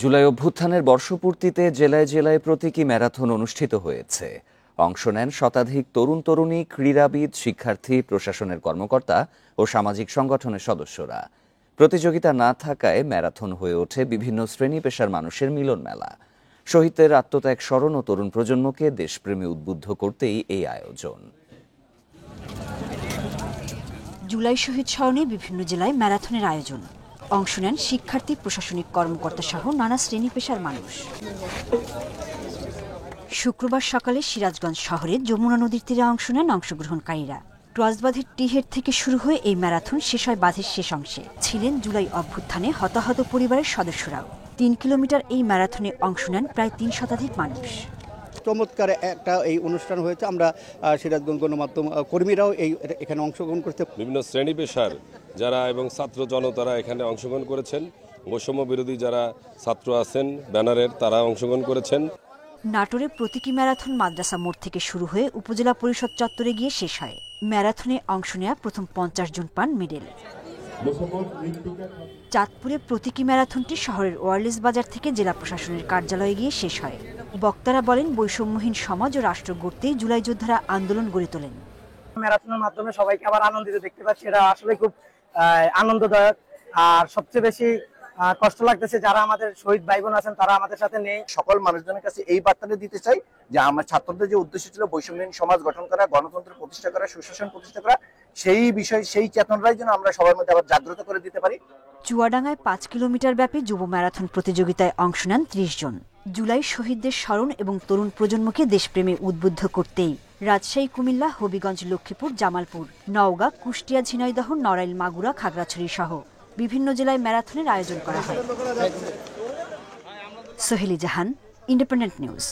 জুলাই অভ্যুত্থানের বর্ষপূর্তিতে জেলায় জেলায় প্রতীকী ম্যারাথন অনুষ্ঠিত হয়েছে। অংশ নেন শতাধিক তরুণ তরুণী, ক্রীড়াবিদ, শিক্ষার্থী, প্রশাসনের কর্মকর্তা ও সামাজিক সংগঠনের সদস্যরা। প্রতিযোগিতা না থাকায় ম্যারাথন হয়ে ওঠে বিভিন্ন শ্রেণী পেশার মানুষের মিলন মেলা। শহীদদের আত্মত্যাগ স্মরণ ও তরুণ প্রজন্মকে দেশপ্রেমে উদ্বুদ্ধ করতেই এই আয়োজন। জুলাই শহীদ স্মরণে বিভিন্ন জেলায় ম্যারাথনের আয়োজন। অংশ নেন শিক্ষার্থী, প্রশাসনিক কর্মকর্তা সহ নানা শ্রেণী পেশার মানুষ। শুক্রবার সকালে সিরাজগঞ্জ শহরে যমুনা নদীর তীরে অংশ নেন অংশগ্রহণকারীরা। ট্রসবাঁধের টিহের থেকে শুরু হয়ে এই ম্যারাথন শেষ হয় বাঁধের শেষ অংশে। ছিলেন জুলাই অভ্যুত্থানে হতাহত পরিবারের সদস্যরাও। ৩ কিলোমিটার এই ম্যারাথনে অংশ নেন প্রায় ৩ শতাধিক মানুষ। চমৎকার একটা এই অনুষ্ঠান হয়েছে। আমরা সিরাজগঞ্জ গণমাধ্যম কর্মীরাও এখানে অংশগ্রহণ করতে, বিভিন্ন শ্রেণী পেশার যারা এবং ছাত্র জনতারা এখানে অংশগ্রহণ করেছেন। বৈষম্য বিরোধী যারা ছাত্র আছেন ব্যানারের, তারা অংশগ্রহণ করেছেন। নাটোরে প্রতীকী ম্যারাথন মাদ্রাসা মোড় থেকে শুরু হয়ে উপজেলা পরিষদ চত্বরে গিয়ে শেষ হয়। ম্যারাথনে অংশ নেয়া প্রথম 50 জন পান মেডেল। চাঁদপুরে প্রতীকী ম্যারাথনটি শহরের ওয়ারলেস বাজার থেকে জেলা প্রশাসনের কার্যালয়ে গিয়ে শেষ হয়। বক্তারা বলেন, বৈষম্যহীন সমাজ ও রাষ্ট্র গড়তেই জুলাই যোদ্ধারা আন্দোলন গড়ে তোলেন। ম্যারাথনের মাধ্যমে সবাইকে আবার আনন্দিত দেখতে পাচ্ছি, এটা আসলে খুব আনন্দদায়ক। আর সবচেয়ে বেশি কষ্ট লাগতেছে যারা আমাদের শহীদ ভাই বোন আছেন, তারা আমাদের সাথে নেই। সকল মানুষজনের কাছে এই বার্তাটা দিতে চাই যে আমার ছাত্রদের যে উদ্দেশ্য ছিল বৈষম্যহীন সমাজ গঠন করা, গণতন্ত্র প্রতিষ্ঠা করা, সুশাসন প্রতিষ্ঠা করা, সেই বিষয় সেই চেতনাটাই যেন আমরা সবার মধ্যে আবার জাগ্রত করে দিতে পারি। চুয়াডাঙ্গায় 5 কিলোমিটার ব্যাপী যুব ম্যারাথন প্রতিযোগিতায় অংশ নেন 30 জন। জুলাই শহীদদের স্মরণ এবং তরুণ প্রজন্মকে দেশপ্রেমে উদ্বুদ্ধ করতেই রাজশাহী, কুমিল্লা, হবিগঞ্জ, লক্ষ্মীপুর, জামালপুর, নওগাঁ, কুষ্টিয়া, ঝিনাইদহ, নড়াইল, মাগুরা, খাগড়াছড়ি সহ বিভিন্ন জেলায় ম্যারাথনের আয়োজন করা হয়। সোহেলি জাহান, ইন্ডিপেন্ডেন্ট নিউজ।